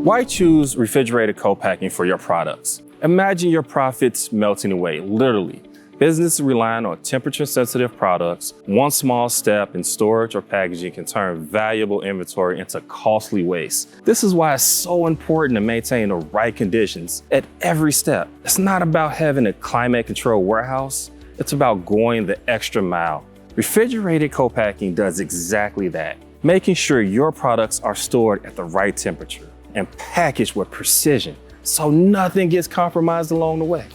Why choose refrigerated co-packing for your products? Imagine your profits melting away, literally. Businesses relying on temperature-sensitive products. One small step in storage or packaging can turn valuable inventory into costly waste. This is why it's so important to maintain the right conditions at every step. It's not about having a climate-controlled warehouse. It's about going the extra mile. Refrigerated co-packing does exactly that, making sure your products are stored at the right temperature and packaged with precision so nothing gets compromised along the way.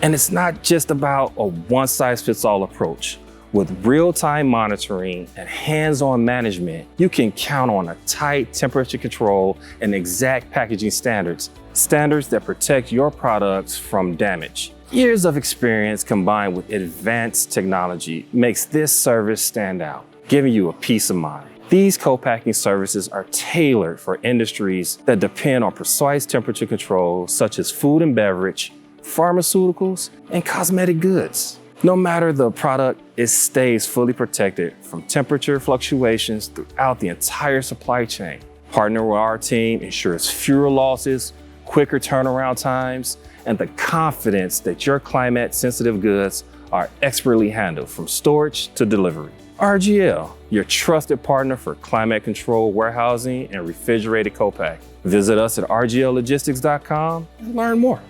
And it's not just about a one-size-fits-all approach. With real-time monitoring and hands-on management, you can count on a tight temperature control and exact packaging standards that protect your products from damage. Years of experience combined with advanced technology makes this service stand out, giving you a peace of mind. These co-packing services are tailored for industries that depend on precise temperature control, such as food and beverage, pharmaceuticals, and cosmetic goods. No matter the product, it stays fully protected from temperature fluctuations throughout the entire supply chain. Partnering with our team ensures fewer losses, quicker turnaround times, and the confidence that your climate-sensitive goods are expertly handled from storage to delivery. RGL, your trusted partner for climate-controlled warehousing and refrigerated co-packing. Visit us at rgllogistics.com and learn more.